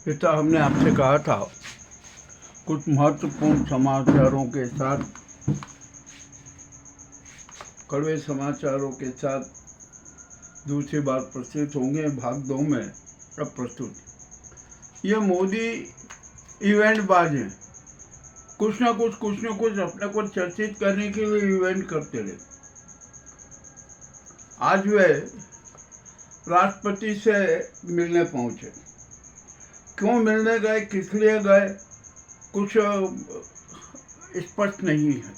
पिता, हमने आपसे कहा था कुछ महत्वपूर्ण समाचारों के साथ, कड़वे समाचारों के साथ दूसरी बार प्रस्तुत होंगे। भाग 2 में अब प्रस्तुत। ये मोदी इवेंट बाज हैं, कुछ ना कुछ अपने को चर्चित करने के लिए इवेंट करते रहे। आज वे राष्ट्रपति से मिलने पहुंचे। क्यों मिलने गए, किस लिए गए, कुछ स्पष्ट नहीं है।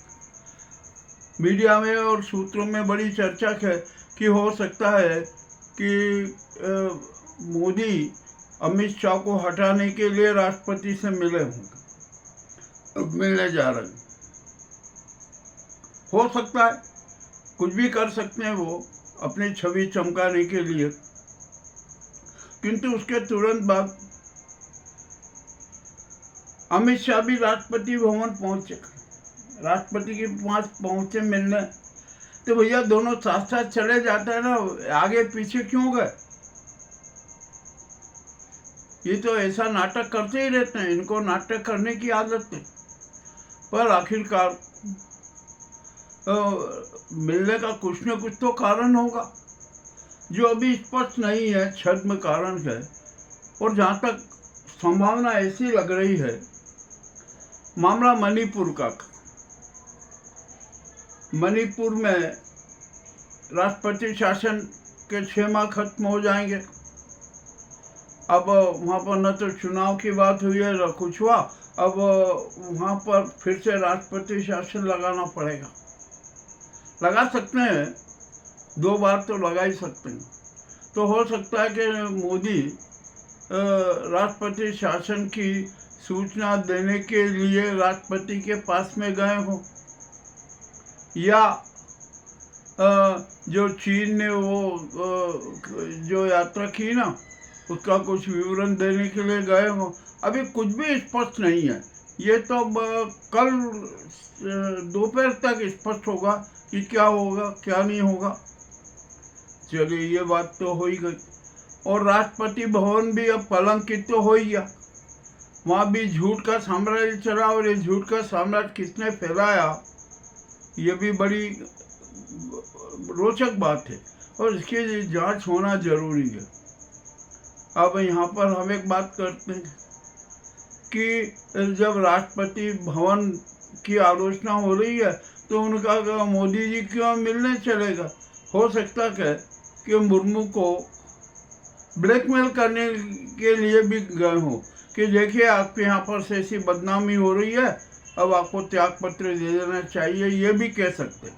मीडिया में और सूत्रों में बड़ी चर्चा है कि हो सकता है कि मोदी अमित शाह को हटाने के लिए राष्ट्रपति से मिले होंगे, अब मिलने जा रहे हैं। हो सकता है, कुछ भी कर सकते हैं वो अपनी छवि चमकाने के लिए। किंतु उसके तुरंत बाद अमित शाह भी राष्ट्रपति भवन पहुंचे, राष्ट्रपति के पास पहुंचे मिलने। तो भैया दोनों साथ साथ चले जाते हैं ना, आगे पीछे क्यों गए? ये तो ऐसा नाटक करते ही रहते हैं, इनको नाटक करने की आदत है। पर आखिरकार मिलने का कुछ न कुछ तो कारण होगा, जो अभी स्पष्ट नहीं है, छद्म कारण है। और जहाँ तक संभावना ऐसी लग रही है, मामला मणिपुर का। मणिपुर में राष्ट्रपति शासन के 6 माह खत्म हो जाएंगे। अब वहाँ पर न तो चुनाव की बात हुई है न कुछ हुआ। अब वहाँ पर फिर से राष्ट्रपति शासन लगाना पड़ेगा। लगा सकते हैं, 2 बार तो लगा ही सकते हैं। तो हो सकता है कि मोदी राष्ट्रपति शासन की सूचना देने के लिए राष्ट्रपति के पास में गए हों, या जो चीन ने वो जो यात्रा की ना, उसका कुछ विवरण देने के लिए गए हों। अभी कुछ भी स्पष्ट नहीं है। ये तो कल दोपहर तक स्पष्ट होगा कि क्या होगा क्या नहीं होगा। चलिए, ये बात तो हो ही गई। और राष्ट्रपति भवन भी अब कलंकित तो हो ही गया। वहाँ भी झूठ का साम्राज्य चला, और ये झूठ का साम्राज्य किसने फैलाया, ये भी बड़ी रोचक बात है, और इसकी जांच होना जरूरी है। अब यहाँ पर हम एक बात करते हैं कि जब राष्ट्रपति भवन की आलोचना हो रही है, तो उनका मोदी जी क्यों मिलने चलेगा? हो सकता है कि मुर्मू को ब्लैकमेल करने के लिए भी गए हों कि देखिए, आपके यहाँ पर से ऐसी बदनामी हो रही है, अब आपको त्याग पत्र दे देना चाहिए, ये भी कह सकते।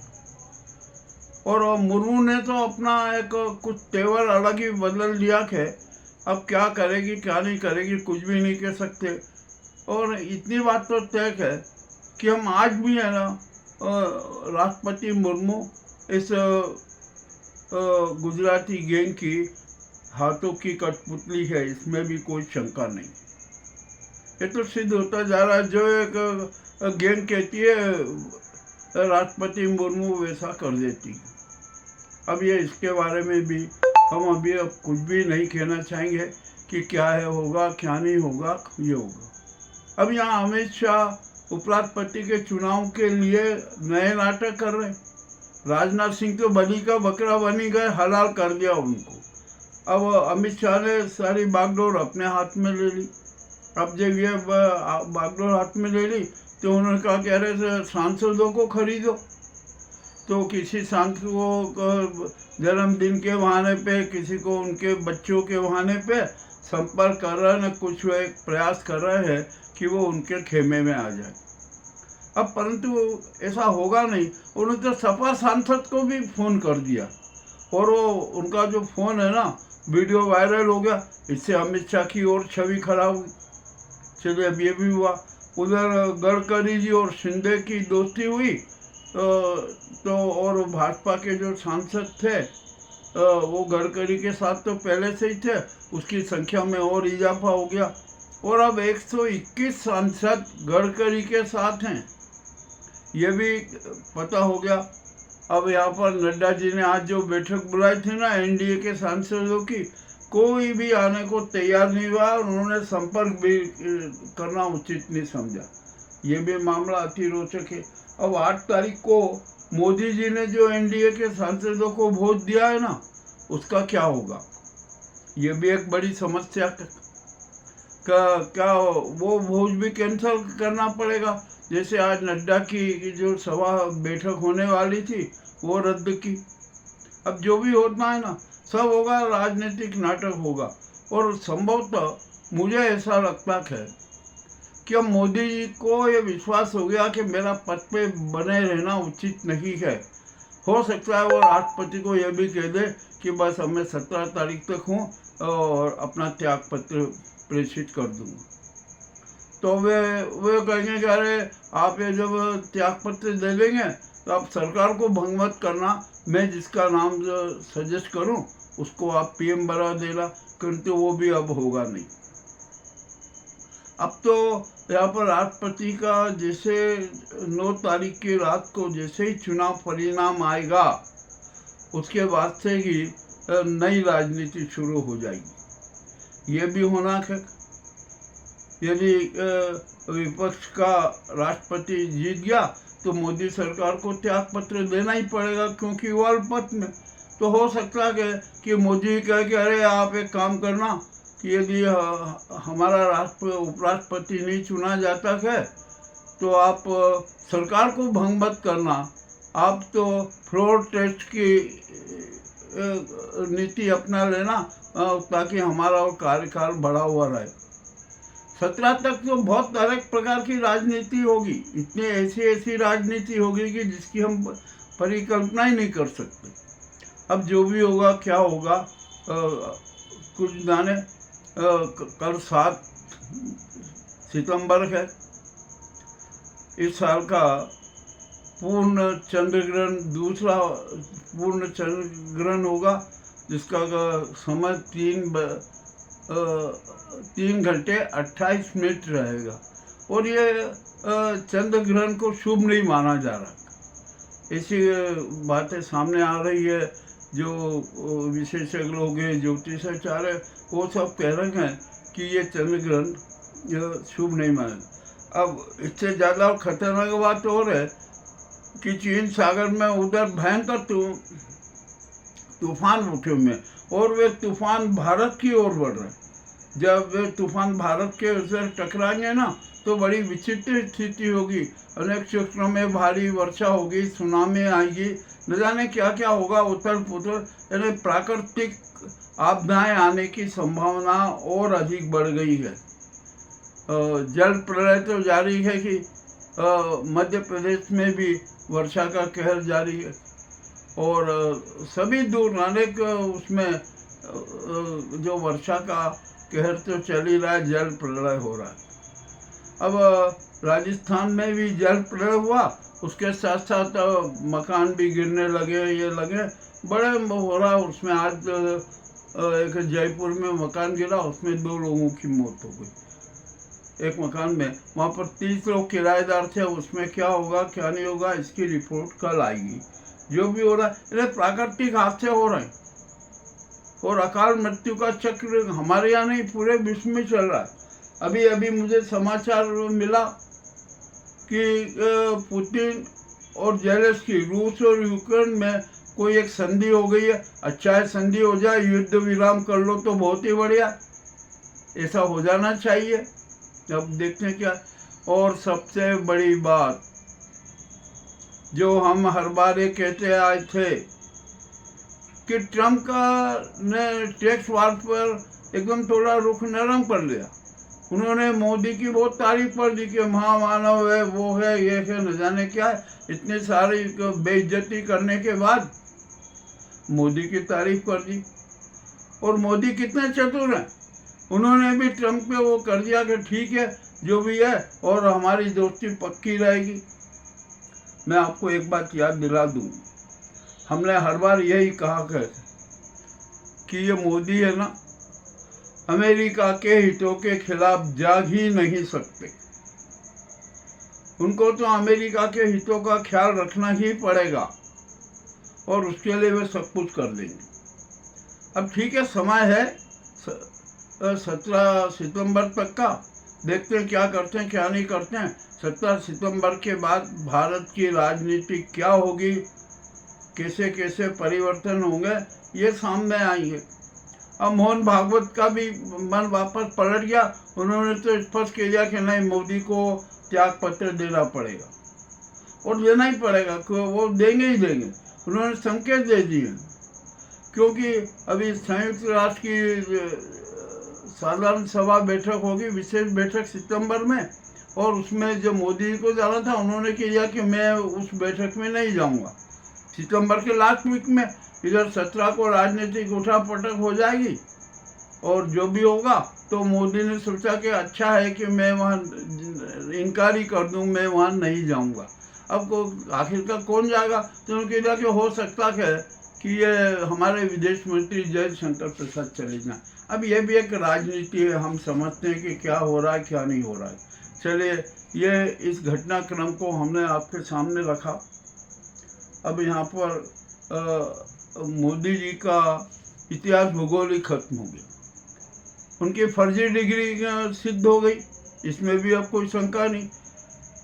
और मुर्मू ने तो अपना एक कुछ तेवर अलग ही बदल दिया है। अब क्या करेगी क्या नहीं करेगी कुछ भी नहीं कह सकते। और इतनी बात तो तय है कि हम आज भी है ना, राष्ट्रपति मुर्मू इस गुजराती गैंग की हाथों की कठपुतली है, इसमें भी कोई शंका नहीं। ये तो सिद्ध होता जा रहा है। जो एक गैंग कहती है, राष्ट्रपति मुर्मू वैसा कर देती है। अब ये इसके बारे में भी हम अभी अब कुछ भी नहीं कहना चाहेंगे कि क्या है होगा क्या नहीं होगा, ये होगा। अब यहाँ अमित शाह उपराष्ट्रपति के चुनाव के लिए नए नाटक कर रहे हैं। राजनाथ सिंह तो बलि का बकरा बनी गए, हलाल कर दिया उनको। अब अमित शाह ने सारी बागडोर अपने हाथ में ले ली। अब जब ये बागडोर हाथ में ले ली, तो उन्होंने कहा कह रहे थे सांसदों को खरीदो। तो किसी सांसद को जन्मदिन के बहाने पे, किसी को उनके बच्चों के बहाने पे संपर्क कर रहे हैं, कुछ एक प्रयास कर रहे हैं कि वो उनके खेमे में आ जाए। अब परंतु ऐसा होगा नहीं। उन्होंने तो सपा सांसद को भी फोन कर दिया, और वो उनका जो फोन है ना, वीडियो वायरल हो गया। इससे अमित शाह की और छवि खराब हुई। चलिए, अब ये भी हुआ। उधर गडकरी जी और शिंदे की दोस्ती हुई, तो और भाजपा के जो सांसद थे वो गडकरी के साथ तो पहले से ही थे, उसकी संख्या में और इजाफा हो गया। और अब 121 सांसद गडकरी के साथ हैं, ये भी पता हो गया। अब यहाँ पर नड्डा जी ने आज जो बैठक बुलाई थी ना एनडीए के सांसदों की, कोई भी आने को तैयार नहीं हुआ और उन्होंने संपर्क भी करना उचित नहीं समझा। ये भी मामला अति रोचक है। अब 8 तारीख को मोदी जी ने जो एनडीए के सांसदों को वोट दिया है ना, उसका क्या होगा, ये भी एक बड़ी समस्या का क्या वो वोट भी कैंसिल करना पड़ेगा। जैसे आज नड्डा की जो सभा बैठक होने वाली थी वो रद्द की। अब जो भी होना है ना सब होगा, राजनीतिक नाटक होगा। और संभवतः मुझे ऐसा लगता है कि अब मोदी जी को ये विश्वास हो गया कि मेरा पद पे बने रहना उचित नहीं है। हो सकता है वो राष्ट्रपति को यह भी कह दे कि बस अब मैं 17 तारीख तक हूँ और अपना त्याग पत्र प्रेषित कर दूंगा। तो वे कहेंगे कि अरे आप ये जब त्याग पत्र दे देंगे तो आप सरकार को भंग मत करना, मैं जिसका नाम सजेस्ट करूं उसको आप पीएम बना देना, किंतु वो भी अब होगा नहीं। अब तो यहाँ पर राष्ट्रपति का जैसे 9 तारीख की रात को जैसे ही चुनाव परिणाम आएगा उसके बाद से ही नई राजनीति शुरू हो जाएगी। ये भी होना है यदि विपक्ष का राष्ट्रपति जीत गया तो मोदी सरकार को त्याग पत्र देना ही पड़ेगा, क्योंकि वो अल्पमत में। तो हो सकता है कि मोदी कहे कि अरे आप एक काम करना कि यदि हमारा उपराष्ट्रपति नहीं चुना जाता है तो आप सरकार को भंग मत करना, आप तो फ्लोर टेस्ट की नीति अपना लेना ताकि हमारा कार्यकाल बढ़ा हुआ रहे। 17 तक तो बहुत अलग प्रकार की राजनीति होगी, इतनी ऐसी राजनीति होगी कि जिसकी हम परिकल्पना ही नहीं कर सकते। अब जो भी होगा क्या होगा कुछ जाने। कल 7 सितंबर है। इस साल का पूर्ण चंद्रग्रहण, दूसरा पूर्ण चंद्रग्रहण होगा जिसका समय 3 घंटे 28 मिनट रहेगा। और ये चंद्र ग्रहण को शुभ नहीं माना जा रहा। ऐसी बातें सामने आ रही है। जो विशेषज्ञ लोग हैं, ज्योतिषाचार्य, वो सब कह रहे हैं कि ये चंद्र ग्रहण शुभ नहीं माना। अब इससे ज़्यादा खतरनाक बात और है कि चीन सागर में उधर भयंकर तूफान उठे हुए और वे तूफान भारत की ओर बढ़ रहे। जब वे तूफान भारत के उधर टकराएंगे ना तो बड़ी विचित्र स्थिति होगी। अनेक क्षेत्रों में भारी वर्षा होगी, सुनामी आएगी, न जाने क्या क्या होगा, उथल पुथल। यानी प्राकृतिक आपदाएं आने की संभावना और अधिक बढ़ गई है। जल प्रलय तो जारी है कि मध्य प्रदेश में भी वर्षा का कहर जारी है और सभी दूर अनेक उसमें जो वर्षा का कहर तो चल ही रहा है, जल प्रलय हो रहा है। अब राजस्थान में भी जल प्रलय हुआ, उसके साथ साथ मकान भी गिरने लगे, ये लगे बड़े हो रहा। उसमें आज एक जयपुर में मकान गिरा, उसमें 2 लोगों की मौत हो गई। एक मकान में वहाँ पर 30 लोग किराएदार थे। उसमें क्या होगा क्या नहीं होगा इसकी रिपोर्ट कल आएगी। जो भी हो रहा है प्राकृतिक हादसे हो रहे हैं और अकाल मृत्यु का चक्र हमारे यहाँ नहीं पूरे विश्व में चल रहा है। अभी अभी मुझे समाचार मिला कि पुतिन और जेलेंस्की, रूस और यूक्रेन में कोई एक संधि हो गई है। अच्छा है, संधि हो जाए, युद्ध विराम कर लो तो बहुत ही बढ़िया, ऐसा हो जाना चाहिए। अब देखते हैं क्या। और सबसे बड़ी बात जो हम हर बार ये कहते आए थे कि ट्रम्प का ने टैक्स वार पर एकदम थोड़ा रुख नरम कर लिया। उन्होंने मोदी की बहुत तारीफ कर दी कि महामानव है, वो है, ये है, न जाने क्या है। इतनी सारी बेइज्जती करने के बाद मोदी की तारीफ कर दी। और मोदी कितने चतुर हैं, उन्होंने भी ट्रम्प पे वो कर दिया कि ठीक है जो भी है और हमारी दोस्ती पक्की रहेगी। मैं आपको एक बात याद दिला दूं, हमने हर बार यही कहा कि ये मोदी है ना, अमेरिका के हितों के खिलाफ जाग ही नहीं सकते। उनको तो अमेरिका के हितों का ख्याल रखना ही पड़ेगा और उसके लिए वे सब कुछ कर देंगे। अब ठीक है, समय है, 17 सितंबर तक का। देखते हैं क्या करते हैं क्या नहीं करते हैं। 17 सितंबर के बाद भारत की राजनीति क्या होगी, कैसे कैसे परिवर्तन होंगे, ये सामने आएंगे। अब मोहन भागवत का भी मन वापस पलट गया। उन्होंने तो स्पष्ट कह दिया कि नहीं, मोदी को त्याग पत्र देना पड़ेगा और देना ही पड़ेगा, वो देंगे ही देंगे। उन्होंने संकेत दे दिए, क्योंकि अभी संयुक्त राष्ट्र की साधारण सभा बैठक होगी, विशेष बैठक सितंबर में, और उसमें जो मोदी को जाना था उन्होंने किया कि मैं उस बैठक में नहीं जाऊंगा सितंबर के लास्ट वीक में। इधर 17 को राजनीतिक उठापटक हो जाएगी और जो भी होगा तो मोदी ने सोचा कि अच्छा है कि मैं वहाँ इनकार ही कर दूँ, मैं वहाँ नहीं जाऊँगा। अब को आखिरकार कौन जाएगा, तो उन्होंने कहा कि हो सकता है कि ये हमारे विदेश मंत्री जयशंकर प्रसाद चले जाएं। अब ये भी एक राजनीति है, हम समझते हैं कि क्या हो रहा है क्या नहीं हो रहा है। चलिए, ये इस घटनाक्रम को हमने आपके सामने रखा। अब यहाँ पर मोदी जी का इतिहास भूगोल ही खत्म हो गया। उनकी फर्जी डिग्री सिद्ध हो गई, इसमें भी अब कोई शंका नहीं।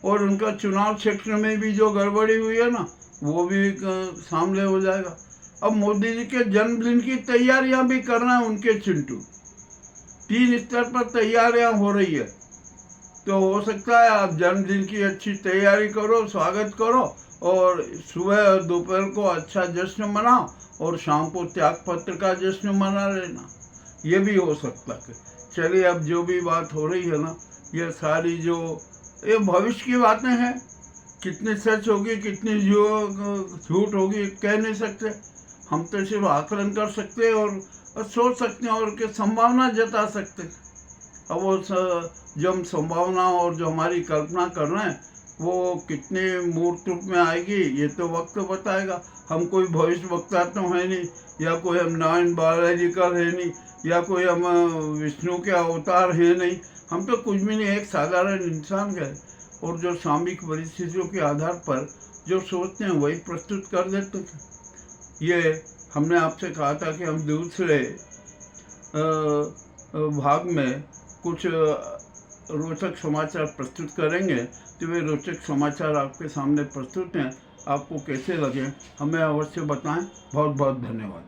और उनका चुनाव क्षेत्र में भी जो गड़बड़ी हुई है ना, वो भी सामने हो जाएगा। अब मोदी जी के जन्मदिन की तैयारियां भी करना है उनके चिंटू। 3 स्तर पर तैयारियां हो रही है, तो हो सकता है आप जन्मदिन की अच्छी तैयारी करो, स्वागत करो, और सुबह और दोपहर को अच्छा जश्न मनाओ और शाम को त्याग पत्र का जश्न मना लेना, ये भी हो सकता है। चलिए, अब जो भी बात हो रही है ना, ये सारी जो ये भविष्य की बातें हैं, कितनी सच होगी कितनी झूठ होगी कह नहीं सकते। हम तो सिर्फ आकलन कर सकते हैं और सोच सकते हैं और के संभावना जता सकते हैं। अब वो जो हम संभावना और जो हमारी कल्पना कर रहे हैं वो कितने मूर्त रूप में आएगी, ये तो वक्त बताएगा। हम कोई भविष्य वक्ता तो है नहीं, या कोई हम नारायण बायोलॉजिकल है नहीं, या कोई हम विष्णु के अवतार है नहीं। हम तो कुछ भी नहीं, एक साधारण इंसान है, और जो सामयिक परिस्थितियों के आधार पर जो सोचते हैं वही प्रस्तुत कर देते हैं। ये हमने आपसे कहा था कि हम दूसरे भाग में कुछ रोचक समाचार प्रस्तुत करेंगे, तो वे रोचक समाचार आपके सामने प्रस्तुत हैं। आपको कैसे लगे हमें अवश्य बताएं। बहुत बहुत धन्यवाद।